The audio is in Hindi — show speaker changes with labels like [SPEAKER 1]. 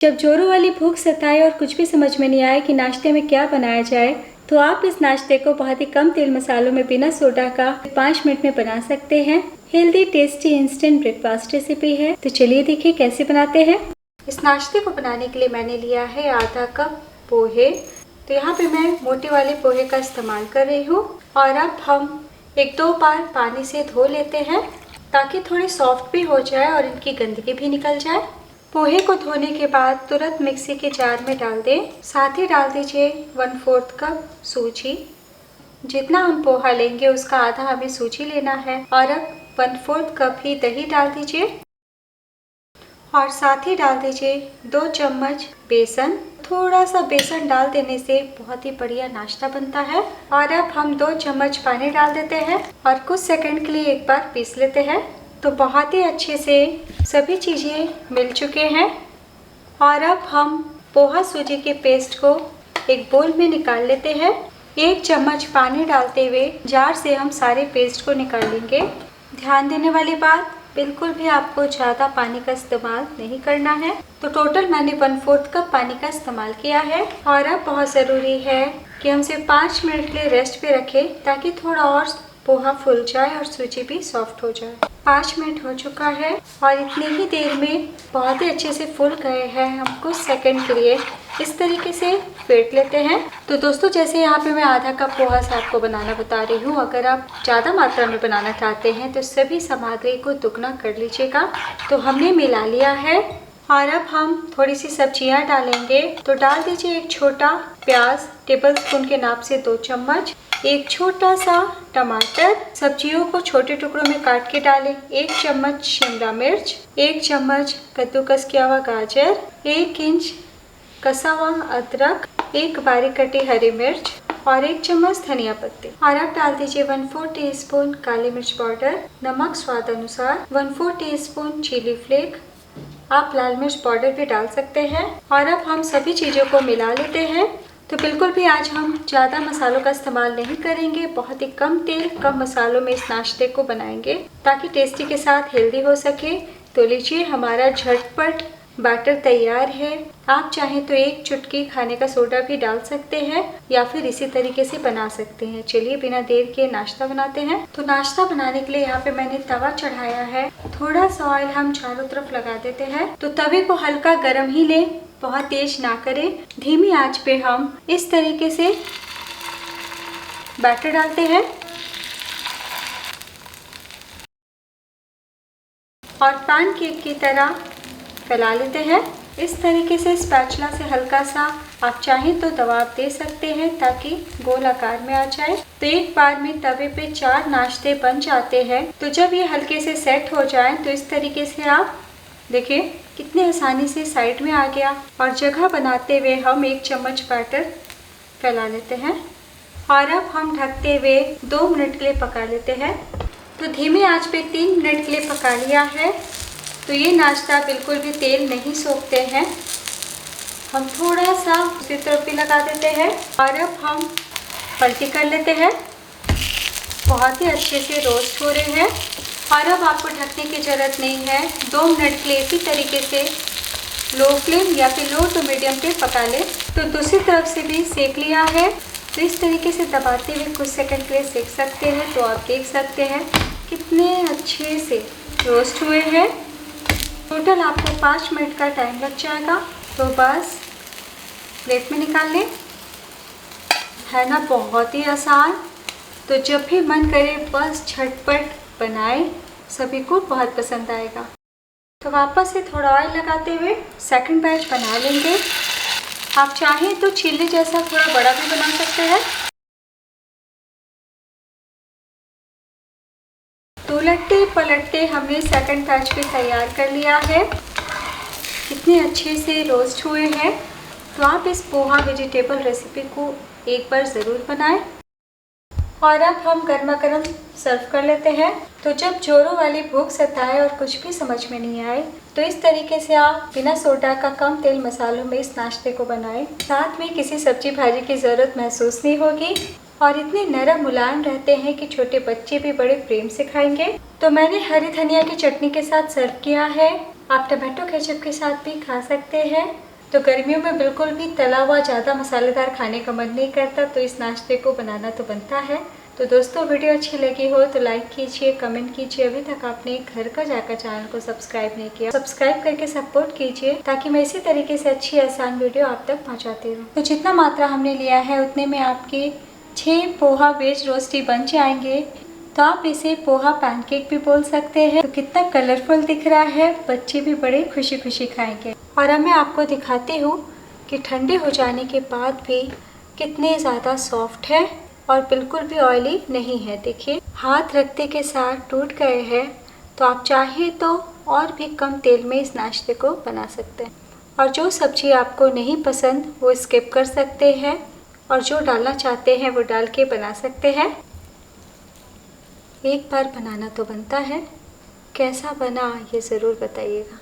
[SPEAKER 1] जब जोरों वाली भूख सताए और कुछ भी समझ में नहीं आए कि नाश्ते में क्या बनाया जाए, तो आप इस नाश्ते को बहुत ही कम तेल मसालों में बिना सोडा का 5 मिनट में बना सकते हैं। Healthy tasty instant breakfast recipe है, तो चलिए देखिए कैसे बनाते हैं। इस नाश्ते को बनाने के लिए मैंने लिया है आधा कप पोहे। तो यहाँ पे मैं मोटे वाले पोहे का इस्तेमाल कर रही हूँ। और अब हम 1-2 बार पानी से धो लेते हैं ताकि थोड़े सॉफ्ट भी हो जाए और इनकी गंदगी भी निकल जाए। पोहे को धोने के बाद तुरंत मिक्सी के जार में डाल दें। साथ ही डाल दीजिए 1/4 कप सूजी। जितना हम पोहा लेंगे उसका आधा हमें सूजी लेना है। और अब 1/4 कप ही दही डाल दीजिए और साथ ही डाल दीजिए 2 चम्मच बेसन। थोड़ा सा बेसन डाल देने से बहुत ही बढ़िया नाश्ता बनता है। और अब हम 2 चम्मच पानी डाल देते हैं और कुछ सेकंड के लिए एक बार पीस लेते हैं। तो बहुत ही अच्छे से सभी चीज़ें मिल चुके हैं। और अब हम पोहा सूजी के पेस्ट को एक बोल में निकाल लेते हैं। 1 चम्मच पानी डालते हुए जार से हम सारे पेस्ट को निकाल लेंगे। ध्यान देने वाली बात, बिल्कुल भी आपको ज़्यादा पानी का इस्तेमाल नहीं करना है। तो टोटल मैंने 1/4 कप पानी का इस्तेमाल किया है। और अब बहुत ज़रूरी है कि हम इसे 5 मिनट के लिए रेस्ट पे रखें ताकि थोड़ा और पोहा फूल जाए और सूजी भी सॉफ्ट हो जाए। 5 मिनट हो चुका है और इतनी ही देर में बहुत ही अच्छे से फूल गए हैं। हम कुछ सेकंड के लिए इस तरीके से फेंट लेते हैं। तो दोस्तों, जैसे यहाँ पे मैं आधा कप पोहा से आपको बनाना बता रही हूँ, अगर आप ज़्यादा मात्रा में बनाना चाहते हैं तो सभी सामग्री को दुगना कर लीजिएगा। तो हमने मिला लिया है और अब हम थोड़ी सी सब्जियाँ डालेंगे। तो डाल दीजिए 1 छोटा प्याज, टेबल स्पून के नाप से 2 चम्मच। 1 छोटा सा टमाटर, सब्जियों को छोटे टुकड़ों में काट के डालें। 1 चम्मच शिमला मिर्च, 1 चम्मच कद्दूकस किया हुआ गाजर, 1 इंच कसा हुआ अदरक, 1 बारीक कटी हरी मिर्च और 1 चम्मच धनिया पत्ते। और अब डाल दीजिए 1/4 टीस्पून काली मिर्च पाउडर, नमक स्वाद अनुसार, 1/4 टीस्पून चिली फ्लेक। आप लाल मिर्च पाउडर भी डाल सकते हैं। और अब हम सभी चीज़ों को मिला लेते हैं। तो बिल्कुल भी आज हम ज़्यादा मसालों का इस्तेमाल नहीं करेंगे। बहुत ही कम तेल कम मसालों में इस नाश्ते को बनाएंगे ताकि टेस्टी के साथ हेल्दी हो सके। तो लीजिए, हमारा झटपट बैटर तैयार है। आप चाहें तो 1 चुटकी खाने का सोडा भी डाल सकते हैं या फिर इसी तरीके से बना सकते हैं। चलिए बिना देर के नाश्ता बनाते हैं। तो नाश्ता बनाने के लिए यहाँ पे मैंने तवा चढ़ाया है। थोड़ा सा ऑयल हम चारों तरफ लगा देते हैं। तो तवे को हल्का गर्म ही लें, बहुत तेज ना करें। धीमी आंच पे हम इस तरीके से बैटर डालते हैं और पैनकेक की तरह फैला लेते हैं। इस तरीके से स्पैचुला से हल्का सा आप चाहें तो दबाव दे सकते हैं ताकि गोल आकार में आ जाए। तो एक बार में तवे पे 4 नाश्ते बन जाते हैं। तो जब ये हल्के से सेट हो जाए तो इस तरीके से आप देखिए कितने आसानी से साइड में आ गया। और जगह बनाते हुए हम 1 चम्मच बैटर फैला लेते हैं और अब हम ढकते हुए 2 मिनट के लिए पका लेते हैं। तो धीमी आंच पे 3 मिनट के लिए पका लिया है। तो ये नाश्ता बिल्कुल भी तेल नहीं सोखते हैं। हम थोड़ा सा दूसरी तरफ भी लगा देते हैं और अब हम पलटी कर लेते हैं। बहुत ही अच्छे से रोस्ट हो रहे हैं और अब आपको ढकने की ज़रूरत नहीं है। 2 मिनट के लिए इसी तरीके से लो फ्लेम या फिर लो टू मीडियम पे पका लें। तो दूसरी तरफ से भी सेक लिया है। तो इस तरीके से दबाते हुए कुछ सेकंड के लिए सेक सकते हैं। तो आप देख सकते हैं कितने अच्छे से रोस्ट हुए हैं। टोटल आपको 5 मिनट का टाइम लग जाएगा। तो बस प्लेट में निकाल लें। है ना बहुत ही आसान। तो जब भी मन करे बस झटपट बनाएं, सभी को बहुत पसंद आएगा। तो वापस से थोड़ा ऑयल लगाते हुए सेकंड बैच बना लेंगे। आप चाहें तो चिल्ली जैसा थोड़ा बड़ा भी बना सकते हैं। तो उलटते पलटते हमने सेकंड बैच भी तैयार कर लिया है। कितने अच्छे से रोस्ट हुए हैं। तो आप इस पोहा वेजिटेबल रेसिपी को एक बार ज़रूर बनाएं। और अब हम गर्मा गर्म सर्व कर लेते हैं। तो जब जोरों वाली भूख सताए और कुछ भी समझ में नहीं आए तो इस तरीके से आप बिना सोडा का कम तेल मसालों में इस नाश्ते को बनाएं। साथ में किसी सब्जी भाजी की ज़रूरत महसूस नहीं होगी और इतने नरम मुलायम रहते हैं कि छोटे बच्चे भी बड़े प्रेम से खाएंगे। तो मैंने हरी धनिया की चटनी के साथ सर्व किया है। आप टमाटो केचप के साथ भी खा सकते हैं। तो गर्मियों में बिल्कुल भी तला हुआ ज़्यादा मसालेदार खाने का मन नहीं करता, तो इस नाश्ते को बनाना तो बनता है। तो दोस्तों वीडियो अच्छी लगी हो तो लाइक कीजिए, कमेंट कीजिए। अभी तक आपने घर का जाकर चैनल को सब्सक्राइब नहीं किया, सब्सक्राइब करके सपोर्ट कीजिए ताकि मैं इसी तरीके से अच्छी आसान वीडियो आप तक पहुंचाती रहूं। तो जितना मात्रा हमने लिया है उतने में आपके 6 पोहा वेज रोस्टी बन जाएंगे। तो आप इसे पोहा पैनकेक भी बोल सकते हैं। तो कितना कलरफुल दिख रहा है, बच्चे भी बड़े खुशी खुशी खाएंगे। और अब मैं आपको दिखाती हूँ कि ठंडे हो जाने के बाद भी कितने ज़्यादा सॉफ्ट है और बिल्कुल भी ऑयली नहीं है। देखिए हाथ रखते के साथ टूट गए हैं। तो आप चाहें तो और भी कम तेल में इस नाश्ते को बना सकते हैं। और जो सब्जी आपको नहीं पसंद वो स्किप कर सकते हैं, और जो डालना चाहते हैं वो डाल के बना सकते हैं। एक बार बनाना तो बनता है। कैसा बना ये ज़रूर बताइएगा।